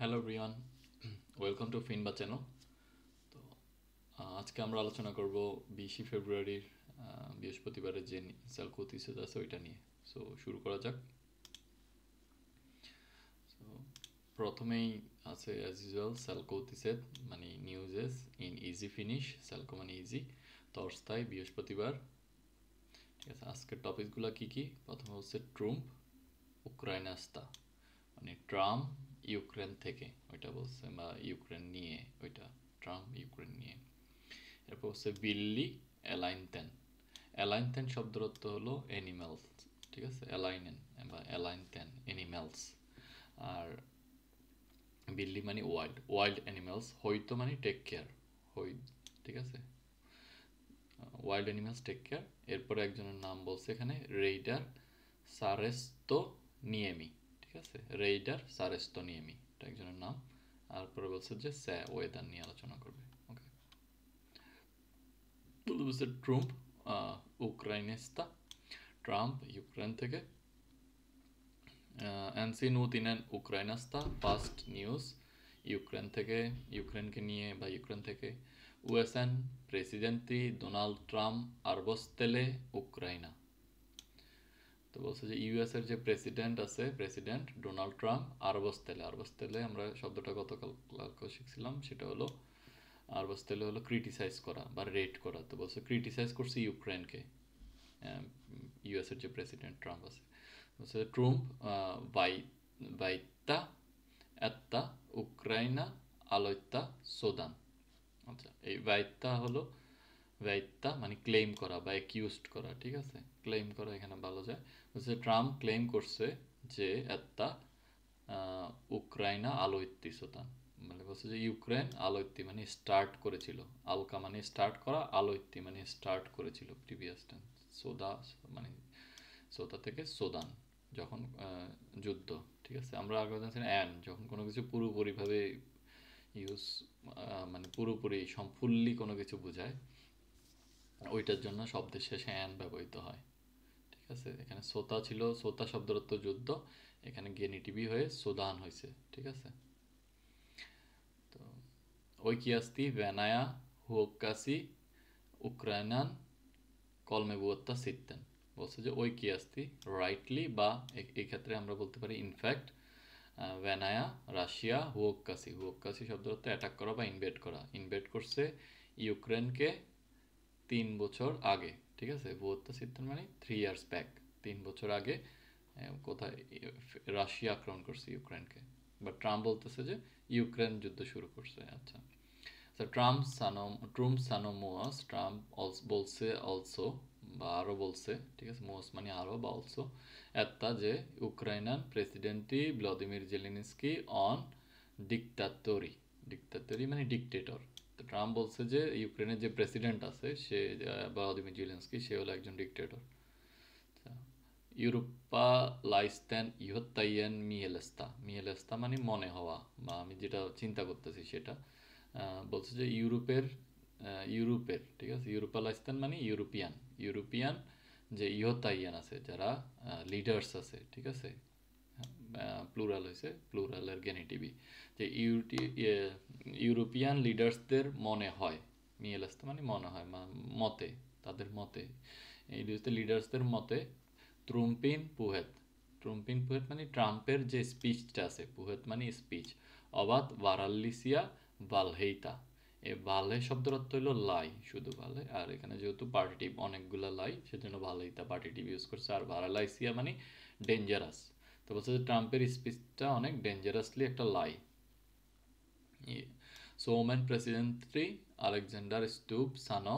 Hello everyone, welcome to Finba channel. তো আজকে আমরা আলোচনা করব 20 ফেব্রুয়ারির বৃহস্পতিবারের যে স্যালকো থিসিস আছে ওইটা নিয়ে। সো শুরু করা যাক। সো প্রথমেই আছে অ্যাজ ইউজুয়াল স্যালকো থিসেট মানে নিউজেস ইন ইজি ফিনিশ। স্যালকো মানে ইজি, তর্সতাই বৃহস্পতিবার। ঠিক আছে, আজকের টপিকগুলো কি কি? প্রথমে হচ্ছে ট্রাম্প উক্রাইনাস্তা, মানে ট্রাম্প ইউক্রেন থেকে ওইটা বলছে, বা ইউক্রেন নিয়ে ওইটা, ট্রাম্প ইউক্রেন নিয়ে। এরপর হচ্ছে বিল্লি অ্যালাইনতেন। অ্যালাইনতেন শব্দের অর্থ হলো অ্যানিম্যালস। ঠিক আছে, অ্যালাইনেন বা অ্যালাইনতেন অ্যানিম্যালস। আর বিল্লি মানে ওয়াইল্ড, ওয়াইল্ড অ্যানিমালস। হইতো মানে টেক কেয়ার, হই। ঠিক আছে, ওয়াইল্ড অ্যানিমালস টেক কেয়ার। এরপরে একজনের নাম বলছে এখানে, রেইডার সারেস্তো নিয়েমি। ঠিক আছে, রেইডার সারেস্তো নিয়েমি, এটা একজনের নাম। আর পরে বলছে যে ওয়েদার নিয়ে আলোচনা করবে। ওকে, বলছে ট্রাম্প উক্রাইনেস্তা, ট্রাম্প ইউক্রেন থেকে। এনসিনুতিনেন উক্রাইনাস্তা, ফার্স্ট নিউজ ইউক্রেন থেকে, ইউক্রেনকে নিয়ে বা ইউক্রেন থেকে। ইউএসএন প্রেসিডেন্টি ডোনাল্ড ট্রাম্প আরবস্তেলে উক্রাইনা। তো বলছে যে ইউএস এর যে প্রেসিডেন্ট আছে, প্রেসিডেন্ট ডোনাল্ড ট্রাম্প আরবস্তেলে, আরবস্তেলে আমরা শব্দটা গতকাল শিখছিলাম, সেটা হলো আরবস্তেলে হলো ক্রিটিসাইজ করা বা রেট করা। তো বলছে ক্রিটিসাইজ করছে ইউক্রেনকে, ইউএস এর যে প্রেসিডেন্ট ট্রাম্প আছে। বলছে ট্রাম্প বাই বাইত্তা এত্তা উক্রাইনা আলোইত্তা সোদান। আচ্ছা, এই বাইত্তা হলো, বাইত্তা মানে ক্লেম করা বা অ্যাকিউজড করা। ঠিক আছে, ক্লেম করা এখানে ভালো যায়। বলছে ট্রাম্প ক্লেম করছে যে এত্তা উক্রাইনা আলোইত্তি সোদান, মানে বলছে যে ইউক্রেন আলোইত্তি মানে স্টার্ট করেছিল, আলকা মানে স্টার্ট করা, আলোইত্তি মানে স্টার্ট করেছিল প্রিভিয়াস টেন্স, সোদা মানে সোদা থেকে সোদান, যখন যুদ্ধ। ঠিক আছে, আমরা আগে জানছিলাম অ্যান, যখন কোনো কিছু পুরোপুরিভাবে ইউজ, মানে পুরোপুরি সম্পূর্ণলি কোনো কিছু বোঝায়, ওইটার জন্য শব্দের শেষে অ্যান ব্যবহৃত হয়। ঠিক আছে, এখানে সোতা ছিল, সোতা শব্দের অর্থ যুদ্ধ, এখানে গেনিটিভি হয়ে সোদান হয়েছে। ঠিক আছে, তো ওই কি আসতি ভ্যানায়া হুকাসি উক্রাইনান কলমে বুয়ত্তা সিত্তেন। বলছে যে ওই কি আসতি রাইটলি, বা এই ক্ষেত্রে আমরা বলতে পারি ইনফ্যাক্ট, ভ্যানায়া রাশিয়া হুকাসি, হুকাসি শব্দের অর্থ অ্যাটাক করা বা ইনভেড করা, ইনভেড করছে ইউক্রেনকে 3 বছর আগে। ঠিক আছে, বুয়ত্তা সিত্তেন মানে 3 ইয়ার্স ব্যাক, 3 বছর আগে কোথায় রাশিয়া আক্রমণ করছে ইউক্রেনকে। বা ট্রাম্প বলতেছে যে ইউক্রেন যুদ্ধ শুরু করছে। আচ্ছা, ট্রাম্প সানোমোয়াস, ট্রাম্প বলছে অলসো, বা আরও বলছে। ঠিক আছে, মোয়াস মানে আরও বা অলসো, এত্তা যে ইউক্রাইনান প্রেসিডেন্টি ভ্লাদিমির জেলেনস্কি অন ডিক্টাটোরি, ডিক্টাটোরি মানে ডিকটেটর। তো ট্রাম্প বলছে যে ইউক্রেনের যে প্রেসিডেন্ট আছে সে, ভ্লাদিমির জেলেনস্কি, সে হলো একজন ডিকটেটর। ইউরোপা লাইস্তেন ইহত্তাইয়েন মিহেলেস্তা, মিহেলেস্তা মানে মনে হওয়া, বা আমি যেটা চিন্তা করতেছি সেটা। বলছে যে ইউরোপের, ঠিক আছে, ইউরোপা লাইস্তেন মানে ইউরোপিয়ান, ইউরোপিয়ান যে ইহতাইয়ান আছে, যারা লিডার্স আছে। ঠিক আছে, প্লুরাল হয়েছে, প্লুরালের গেনিটিভি, যে ইউরোপিয়ান লিডার্সদের মনে হয়, মিহেলেস্তা মানে মনে হয়, মতে, তাদের মতে, এই লিডার্সদের মতে ট্রুম্পিন পুহেত, ট্রুম্পিন পুহেত মানে ট্রাম্পের যে স্পিচটা আছে, পুহেত মানে স্পিচ, অবাধ ভারাল্লিসিয়া ভালহেইতা। এই ভালে শব্দের অর্থ হলো লাই, শুধু ভালে, আর এখানে যেহেতু পার্টিটিভ অনেকগুলো লাই, সেজন্য ভালহেইতা পার্টিটিভ ইউজ করছে। আর ভারালাইসিয়া মানে ডেঞ্জারাস। তো বলছে যে ট্রাম্পের স্পিচটা অনেক ডেঞ্জারাসলি একটা লাই। সোমেন প্রেসিডেন্ট্রি আলেকজান্ডার স্টুপ সানো,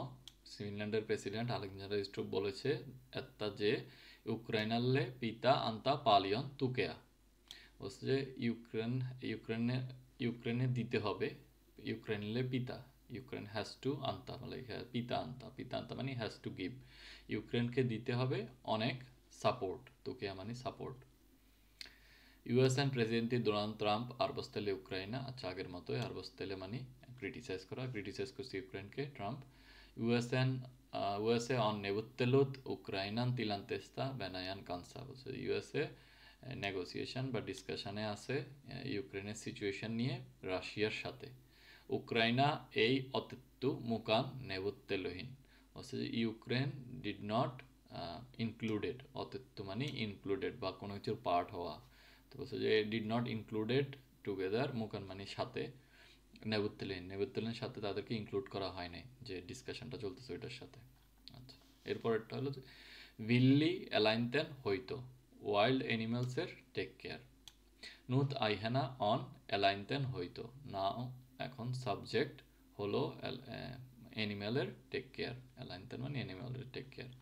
ফিনল্যান্ডের প্রেসিডেন্ট আলেকজান্ডার স্টুপ বলেছে এত্তা যে ইউক্রাইনালে পিতা আন্তা পালিয়ন তুকেয়া। বলছে যে ইউক্রেনে দিতে হবে, ইউক্রেনলে পিতা, ইউক্রেন হ্যাজ টু আন্তা মানে পিতা আন্তা, পিতা আন্তা মানে হ্যাজ টু গিভ, ইউক্রেনকে দিতে হবে অনেক সাপোর্ট, তুকেয়া মানে সাপোর্ট। ইউএসএন প্রেসিডেন্ট ডোনাল্ড ট্রাম্প আরবস্তেলে উক্রাইনা। আচ্ছা, আগের মতোই আরবস্তেলে মানে ক্রিটিসাইজ করা, ক্রিটিসাইজ করছে ইউক্রেনকে ট্রাম্প। ইউএসএন ইউএসএ অন নেবুত্তেলুত উক্রাইনান তিলান্তেস্তা বেনায়ান কানসা। বলছে ইউএসএ নেগোসিয়েশন বা ডিসকাশনে আছে ইউক্রেনের সিচুয়েশন নিয়ে রাশিয়ার সাথে। উক্রাইনা এই অতেত্তু মুকান নেভুত্তেলহীন, বলছে যে ইউক্রেন ডিড নট ইনক্লুডেড, অতেত্তু মানে ইনক্লুডেড বা কোনো কিছুর পার্ট হওয়া, তো বলছে যে ডিড নট ইনক্লুডেড টুগেদার, মুকান মানে সাথে, নেভুত্তেলহীনের সাথে তাদেরকে ইনক্লুড করা হয় নাই যে ডিসকাশনটা চলতেছে ওইটার সাথে। আচ্ছা, এরপরেরটা হলো যে ভিল্লি অ্যালাইনতেন হইতো wild অ্যানিমালসের take care, Nut আইহেনা on অ্যালাইনতেন হইতো, নাও এখন সাবজেক্ট হলো অ্যানিম্যালের টেক কেয়ার, অ্যালাইনতেন মানে অ্যানিম্যালের টেক কেয়ার।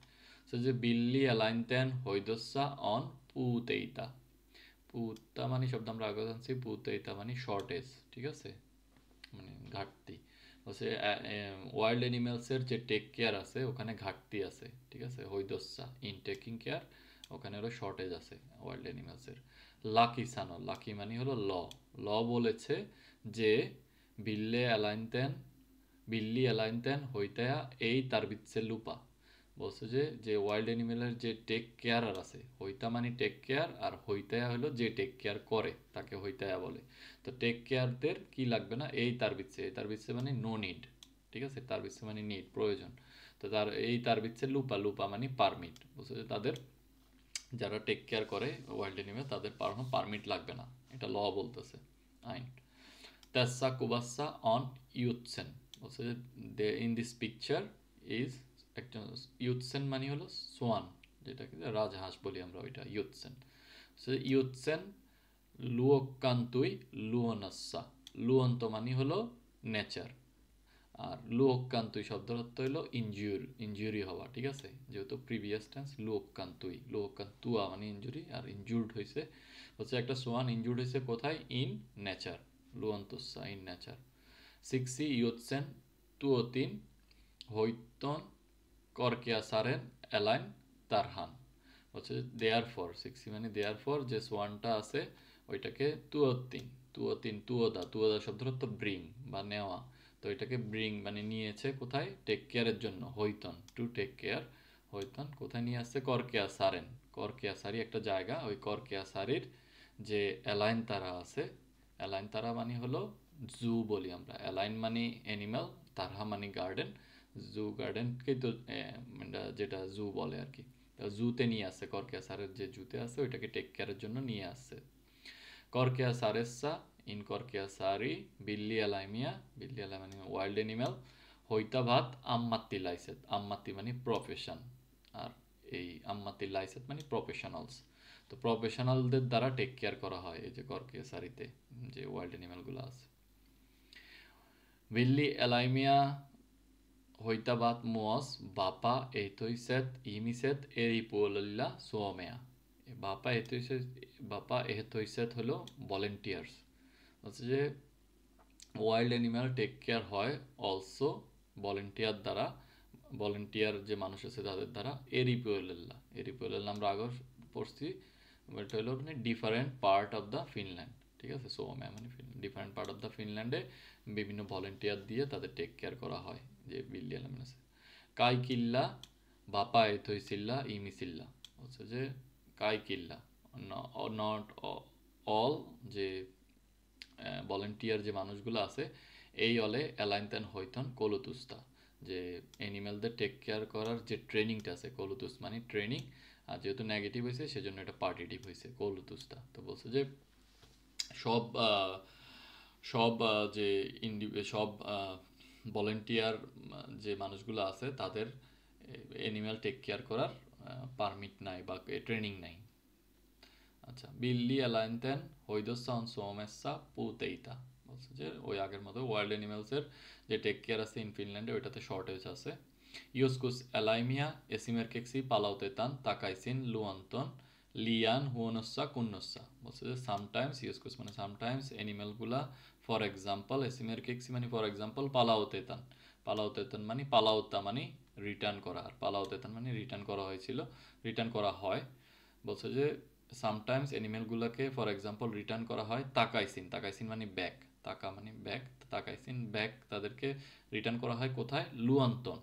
সো যে বিল্লি অ্যালাইনতেন হইদোসা অন পুতেইতা, পুতা মানে শব্দ আমরা আগে জানছি, পুতেইতা মানে শর্টেজ, ঠিক আছে, মানে ঘাটতি, বলছে ওয়াইল্ড অ্যানিমেলসের যে টেক কেয়ার আছে ওখানে ঘাটতি আছে, ঠিক আছে, হইদোসা ইন টেকিং কেয়ার, ওখানে হলো শর্টেজ আছে ওয়াইল্ড অ্যানিমেলসের। লাকি সানো, লাকি মানে হলো ল বলেছে যে বিল্লি অ্যালাইনতেন হইতায়া এই তার বিচ্ছে লুপা, বলছে যে যে ওয়াইল্ড অ্যানিমেলের যে টেক কেয়ারার আছে, হইতা মানে টেক কেয়ার, আর হইতায়া হলো যে টেক কেয়ার করে তাকে হইতায়া বলে। তো টেক কেয়ারদের কি লাগবে না, এই তার বিচ্ছে মানে নো নিড, ঠিক আছে, তার বিচ্ছে মানে নিড প্রয়োজন, তো তার এই তার বিচ্ছে লুপা মানে পারমিট, বলছে যে তাদের যারা টেক কেয়ার করে ওয়াইল্ড অ্যানিমেল তাদের পারমিট লাগবে না, এটা ল বলতেছে, আইন। তাসা কুবাসা অন ইউথসেন, বলছে যে ইন দিস পিকচার ইজ একটা ইউথসেন মানে হলো সোয়ান, যেটাকে রাজহাঁস বলি আমরা, ওইটা ইউথসেন। সো ইউথসেন লুয়োকান্তুই লুয়োনাসা, লুয়ন্ত মানে হলো নেচার, আর লুয়োকান্তুই শব্দের অর্থ হলো ইনজুরি হওয়া, ঠিক আছে, যেহেতু প্রিভিয়াস টেন্স লুয়োকান্তুয়া মানে ইনজুরি, আর ইনজুর্ড হয়েছে, হচ্ছে একটা সোয়ান ইনজুর্ড হয়েছে কোথায়, ইন নেচার, লুয়ন্তসা ইন নেচার। সিক্সি ইউথসেন তুয়তিন হইতন করকিয়া সারেন অ্যালাইন তারহান, হচ্ছে দেয়ার ফর, সিক্সি মানে দেয়ার ফর, যে সোয়ানটা আছে ওইটাকে তুয়োদা শব্দের অর্থ ব্রিং বা নেওয়া, তো এটাকে ব্রিং মানে নিয়েছে কোথায়, টেক কেয়ারের জন্য, হইতন টু টেক কেয়ার, হইতন কোথায় নিয়ে আসছে, করকেয়া সারেন, করকেয়া সারি একটা জায়গা, ওই করকেয়া সারির যে অ্যালাইন তারা আছে, অ্যালাইন তারা মানে হলো জু বলি আমরা, অ্যালাইন মানে অ্যানিম্যাল, তারহা মানে গার্ডেন, জু গার্ডেনকে তো যেটা জু বলে আর কি, জুতে নিয়ে আসছে, করকেয়া সারের যে জুতে আছে ওইটাকে টেক কেয়ারের জন্য নিয়ে আসছে। করকেয়া সারেসা ইন করকেয়া সারি বিল্লি আলাই মানে ওয়াইল্ড অ্যানিম্যাল, হইতা ভাত আম্মাত্তি লাইসেত, আম্মাত্তি মানে প্রফেশন, আর এই আম্মাত্তি লাইসেত মানে প্রফেশনালস, তো প্রফেশনালদের দ্বারা টেক কেয়ার করা হয় এই যে করকেয়া সারিতে যে ওয়াইল্ড অ্যানিম্যালগুলো আছে। বিল্লি এলাইমিয়া হইতাবাত মুয়স বাপা এহতইসেত ইমিসেত এরিপোলল্লা সোমেয়া, বাপা এহতইসেত হলো ভলেন্টিয়ার্স, হচ্ছে যে ওয়াইল্ড অ্যানিম্যাল টেক কেয়ার হয় অলসো ভলেন্টিয়ার দ্বারা, ভলেন্টিয়ার যে মানুষ আছে তাদের দ্বারা, এরিপোলেল্লা আমরা আগে পড়ছি, এটা হলো মানে different part of the Finland, ঠিক আছে, সোমেয়া মানে ডিফারেন্ট পার্ট অফ দ্য ফিনল্যান্ডে বিভিন্ন ভলেন্টিয়ার দিয়ে তাদের টেক কেয়ার করা হয় যে বিল্লি এলামেন আছে। কাই কিল্লা বাপা এথইসিল্লা ইমিসিল্লা, হচ্ছে যে কাই কিল্লা নট অল, যে ভলেন্টিয়ার যে মানুষগুলো আছে এই অলে অ্যালাইনতেন হইতন কলুতুস্তা, যে অ্যানিম্যালদের টেক কেয়ার করার যে ট্রেনিংটা আছে, কলুতুস মানে ট্রেনিং, আর যেহেতু নেগেটিভ হয়েছে সেজন্য এটা পার্টিটিভ হয়েছে কলুতুস্তা, তো বলছে যে সব সব যে সব ভলেন্টিয়ার যে মানুষগুলো আছে তাদের অ্যানিম্যাল টেক কেয়ার করার পারমিট নাই বা ট্রেনিং নাই। আচ্ছা, বিল্লি অ্যালাইনতেন হইদোসা অন সোমেসা পুতেইতা, বলছে যে ওই আগের মতো ওয়াইল্ড অ্যানিমেলসের যে টেক কেয়ার আছে ইন ফিনল্যান্ডে ওইটাতে শর্টেজ আছে। ইউসকুস অ্যালাইমিয়া এসিমেরকেক্সি পালাউতেতান তাকাইসিন লুয়ান্তন লিয়ান হুয়নসা কুন্নসা, বলছে যে সামটাইমস ইউসকুস মানে সামটাইমস অ্যানিমেলগুলা, ফর এক্সাম্পল এসিমেরকেক্সি মানে ফর এক্সাম্পল পালাউতেতান মানে পালাউতা মানে রিটার্ন করা, আর পালাউতেতান মানে রিটার্ন করা হয়েছিল, রিটার্ন করা হয়, বলছে যে সামটাইমস অ্যানিমেলগুলোকে ফর এক্সাম্পল রিটার্ন করা হয় তাকাইসিন মানে ব্যাক, তাকা মানে ব্যাক, তাকাইসিন ব্যাক, তাদেরকে রিটার্ন করা হয় কোথায়, লুয়ান্তন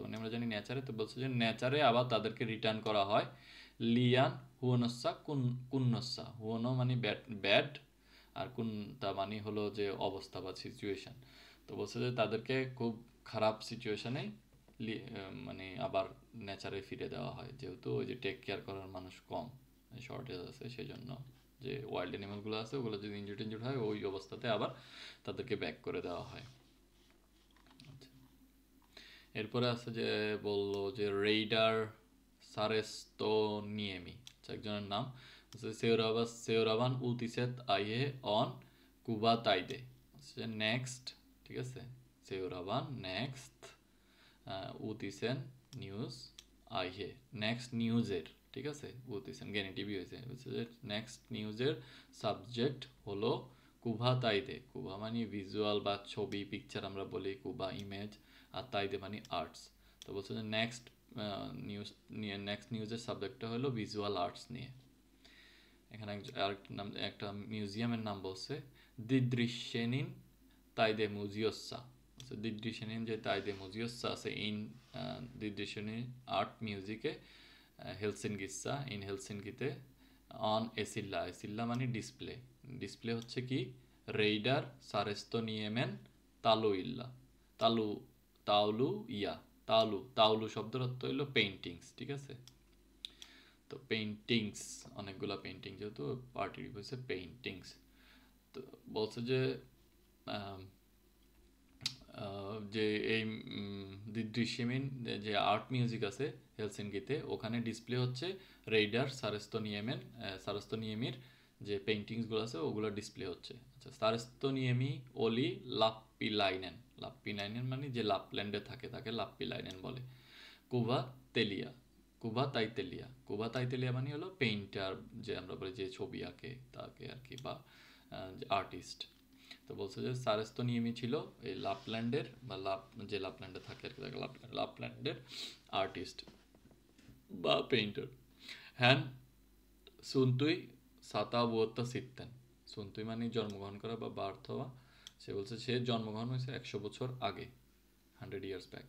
মানে আমরা জানি নেচারে, তো বলছে যে নেচারে আবার তাদেরকে রিটার্ন করা হয় লিয়ান হুয়নসা কুন্নসা, হুয়নো মানে ব্যাড, আর কুনটা মানে হলো যে অবস্থা বা সিচুয়েশন। তো বলছে যে তাদেরকে খুব খারাপ সিচুয়েশনে মানে আবার নেচারে ফিরে দেওয়া হয়, যেহেতু ওই যে টেক কেয়ার করার মানুষ কম, শর্টেজ আছে, সেই জন্য যে ওয়াইল্ড অ্যানিমালগুলো আছে ওগুলো যদি ইনজুর্ড টিনজুর্ড হয় ওই অবস্থাতে আবার তাদেরকে ব্যাক করে দেওয়া হয়। আচ্ছা, এরপরে আছে যে বললো যে রেইডার সারেস্তোনিয়েমি, একজনের নাম সেওরাবান উতিসেত আইহে অন কুবা তাইদে। নেক্সট, ঠিক আছে, সেওরাবান নেক্সট উতিসেন নিউজ আইহে, নেক্সট নিউজের, ঠিক আছে, উতিসেন গেনেটিভই হয়েছে, নেক্সট নিউজের সাবজেক্ট হলো কুভা তাইদে। কুভা মানে ভিজুয়াল বা ছবি পিকচার আমরা বলি, কুভা ইমেজ, আর তাইদে মানে আর্টস। তো বলছে যে নেক্সট নিউজ নিয়ে নেক্সট নিউজের সাবজেক্টটা হলো ভিজুয়াল আর্টস নিয়ে। এখানে একটা মিউজিয়ামের নাম বলছে দিদৃশ্যেনিন তাইদে মুজিয়সা। দিদৃশ্যেনিন যে তাইদে মুজিয়সা আছে ইন দিদৃশ্যেনিন আর্ট মিউজিকে হেলসিনকিসা ইন হেলসিনকিতে অন এসিল্লা, এসিল্লা মানে ডিসপ্লে, ডিসপ্লে হচ্ছে কি রেইডার সারেস্তোনিয়েমেন তালুইল্লা, তালু তাওলু ইয়া তাওলু, তাওলু শব্দের অর্থ হইলো পেইন্টিংস, ঠিক আছে। তো পেইন্টিংস অনেকগুলা পেইন্টিং, যেহেতু পার্টি হয়েছে পেইন্টিংস। তো বলছে যে যে এই দৃশ্যমিন যে আর্ট মিউজিক আছে হেলসিনকিতে, ওখানে ডিসপ্লে হচ্ছে রেইডার সারেস্তোনিয়েমির যে পেইন্টিংসগুলো আছে ওগুলো ডিসপ্লে হচ্ছে। আচ্ছা, সারেস্তোনিয়েমি ওলি লাপ্পিলাইনেন, লাপ্পিলাইনেন মানে যে লাপল্যান্ডে থাকে তাকে লাপ্পিলাইনেন বলে। কুভা তেলিয়া, কুভা তাইতেলিয়া, কুভা তাইতেলিয়া মানে হলো পেইন্টার, যে আমরা বলি যে ছবি আঁকে তাকে আর কি, বা আর্টিস্ট। তো বলছে যে সারেস্তোনিয়েমি ছিল এই লাপল্যান্ডের বা যে লাপল্যান্ডে থাকে আর কি, লাপল্যান্ডের আর্টিস্ট বা পেইন্টার। হ্যান সুনতুই সাতা বুয়ত্তা সিত্তেন, সুনতুই মানে জন্মগ্রহণ করা বা বার্থ হওয়া। সে বলছে সে জন্মগ্রহণ হয়েছে 100 বছর আগে, 100 years ব্যাক।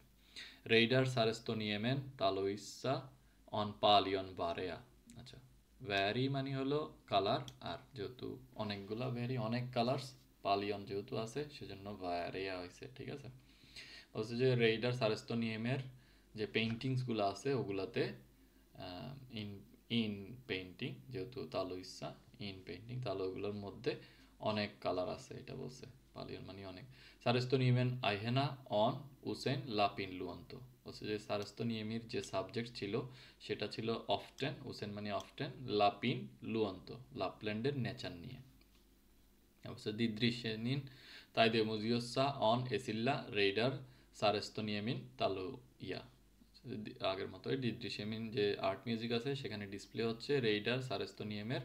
রেইডার সারেস্তোনিয়েমেন তালোইসা অন পালিয়ন ভারেয়া। আচ্ছা, ভ্যারি মানে হলো কালার, আর যেহেতু অনেকগুলা ভ্যারি অনেক কালার্স, পালিয়ন যেহেতু আছে সেজন্য ভারেয়া হয়েছে, ঠিক আছে। বলছে যে রেইডার সারেস্তোনিয়েমের যে পেইন্টিংসগুলো আছে ওগুলাতে ইন ইন পেইন্টিং, যেহেতু তালোইসা ইন পেইন্টিং, তালো ওগুলোর মধ্যে অনেক কালার আছে, এটা বলছে। পালিয়ন মানে অনেক। সারেস্তোনিয়েমেন আইহেনা অন উসেন লাপিন লুয়ন্ত, বলছে যে সারেস্তোনিয়েমির যে সাবজেক্ট ছিল সেটা ছিল অফটেন, উসেন মানে অফটেন, লাপিন লুয়ন্ত লাপল্যান্ডের নেচার নিয়ে। অবশ্য দিদৃশ্যেনিন তাইদে মুজিয়সা অন এসিল্লা রেইডার সারেস্তোনিয়েমিন তালু ইয়া। আগের মতোই দিদৃশ্যেমিন যে আর্ট মিউজিক আছে সেখানে ডিসপ্লে হচ্ছে রেইডার সারেস্তোনিয়েমের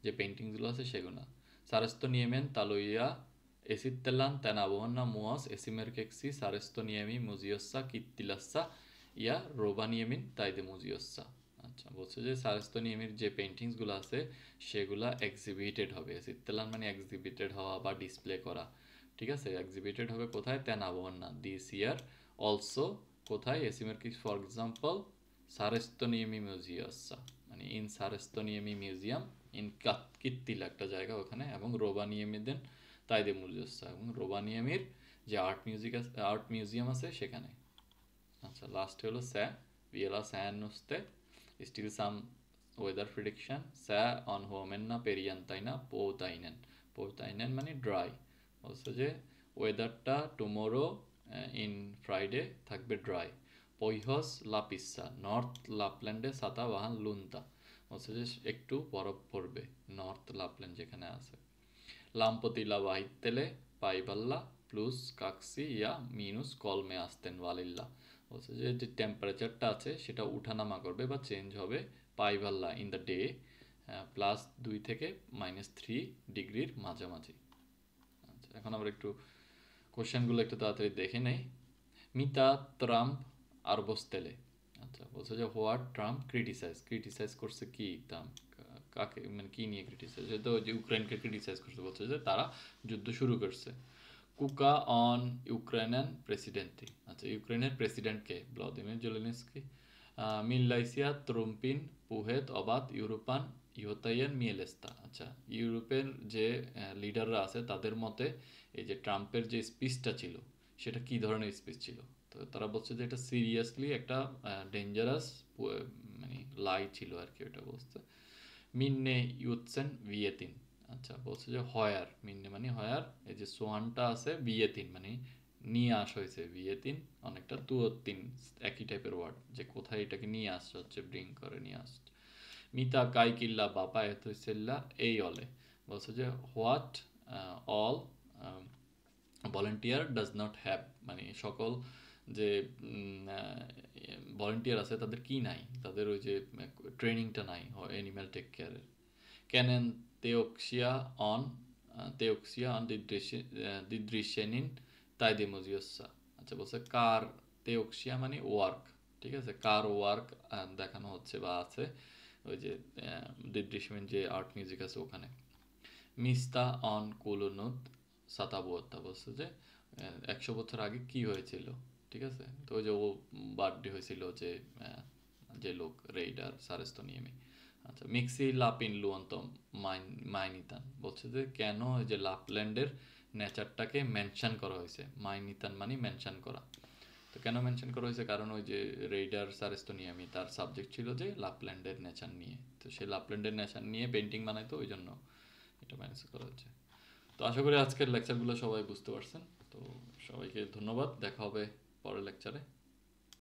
যে পেইন্টিংসগুলো আছে সেগুলো। সারেস্তোনিয়েমেন তালুইয়া esitellään tänä vuonna myös esimerkiksi Saaristoniemi museossa, Kittilässä ja Rovaniemin taidemuseossa। আচ্ছা, বলছে যে সারেস্তোনিয়েমির যে পেইন্টিংসগুলো আছে সেগুলা এক্সিবিটেড হবে। এসিত্তেলান মানে এক্সিবিটেড হওয়া বা ডিসপ্লে করা, ঠিক আছে। এক্সিবিটেড হবে কোথায়? তেনা ভবন্না দিস ইয়ার অলসো। কোথায়? এসিমেরকি ফর এক্সাম্পল সারেস্তোনিয়েমি মিউজিয়াসা মানে ইন সারেস্তোনিয়েমি মিউজিয়াম ইন কিত্তিলা একটা জায়গা ওখানে, এবং রোবানিয়েমিদেন তাইদে মুজিয়সা এবং রোবানিয়ামির যে আর্ট মিউজিয়াম আছে সেখানে। আচ্ছা, লাস্ট হলো স্যা ভিয়েলা স্যানুস্তে স্টিল সাম ওয়েদার প্রেডিকশন স্যা অন হোমেন্না পেরিয়ান্তাইনা পোতাইনেন মানে ড্রাই। বলছে যে ওয়েদারটা টুমোরো ইন ফ্রাইডে থাকবে ড্রাই। পৈহস লাপিসা নর্থ লাপল্যান্ডে সাতা বাহান লুন্তা, বলছে যে একটু বরফ পড়বে নর্থ লাপল্যান্ড যেখানে আছে। লাম্পতিলা বাহিত্তেলে পাইবাল্লা প্লুস কাকসি ইয়া মিনুস কলমে আসতেন ওয়ালিল্লা, বলছে যে যে টেম্পারেচারটা আছে সেটা উঠানামা করবে বা চেঞ্জ হবে পাইবাল্লা ইন দ্য ডে +2 থেকে -3 ডিগ্রির মাঝামাঝি। আচ্ছা, এখন আমরা একটু কোশ্চেনগুলো একটু তাড়াতাড়ি দেখে নেই। মিতা ট্রাম্প আরবস্তেলে। আচ্ছা, বলছে যে হোয়াট ট্রাম্প ক্রিটিসাইজ করছে কি ট্রাম্প, কাকে মানে কি নিয়ে ক্রিটিসাইজ? তো যে ইউক্রেনকে ক্রিটিসাইজ করছে, বলছে যে তারা যুদ্ধ শুরু করছে। কুকা অন ইউক্রেনিয়ান প্রেসিডেন্টই। আচ্ছা, ইউক্রেনের প্রেসিডেন্টকে ভ্লাদিমির জেলেনস্কি মিল্লাইসিয়া ত্রুম্পিন পুহেত অবাত ইউরোপান ইহতাইয়েন মিয়েলেস্তা। আচ্ছা, ইউরোপের যে লিডাররা আছে তাদের মতে এই যে ট্রাম্পের যে স্পিচটা ছিল সেটা কি ধরনের স্পিচ ছিল। তো তারা বলছে যে এটা সিরিয়াসলি একটা ডেঞ্জারাস মানে লাই ছিল আর কি, ওটা বলছে। মিন্নে ইউৎসেন ভিয়েতিন। আচ্ছা, বলছে যে হয়ার, মিন্নে মানে হয়ার, এই যে সোয়ানটা আছে ভিয়েতিন মানে নিয়ে আসা হয়েছে, ভিয়েতিন অনেকটা তুয়তিন একই টাইপের ওয়ার্ড, যে কোথায় এটাকে নিয়ে আসছে হচ্ছে ব্রিং করে নিয়ে আসছে। মিতা কাইকিল্লা বাপা এতসেল্লা এই অলে, বলছে যে what all volunteer does not have, মানে সকল যে ভলেন্টিয়ার আছে তাদের কি নাই, তাদের ওই যে ট্রেনিংটা নাই অ্যানিম্যাল টেক কেয়ারের। ক্যানেন তেওক্সিয়া অন তেওক্সিয়া অন দিদৃশ্যেনিন তাই দেমোজিওসা। আচ্ছা, বলছে কার তেওক্সিয়া মানে ওয়ার্ক, ঠিক আছে, কার ওয়ার্ক দেখানো হচ্ছে বা আছে ওই যে দিদৃশ্যেন যে আর্ট মিউজিক আছে ওখানে। মিস্তা অন কুলুনুত সাতাবুয়াত্তা, বলছে যে 100 বছর আগে কি হয়েছিল, ঠিক আছে। তো ওই যে ও বার্থডে হয়েছিল যে যে লোক রেইডার সারেস্তনিয়ামি। আচ্ছা, মিক্সি লাপিন লুয়ন্তম মাইনিতান, বলছে যে কেন ওই যে লাপল্যান্ডের নেচারটাকে মেনশন করা হয়েছে। মাইনিতান মানে মেনশন করা। তো কেন মেনশন করা হয়েছে, কারণ ওই যে রেইডার সারেস্তনিয়ামি তার সাবজেক্ট ছিল যে লাপল্যান্ডের নেচার নিয়ে, তো সেই লাপল্যান্ডের নেচার নিয়ে পেন্টিং বানাইতো, ওই জন্য এটা ম্যানেজ করা হচ্ছে। তো আশা করি আজকের লেকচারগুলো সবাই বুঝতে পারছেন। তো সবাইকে ধন্যবাদ, দেখা হবে পরের লেকচারে।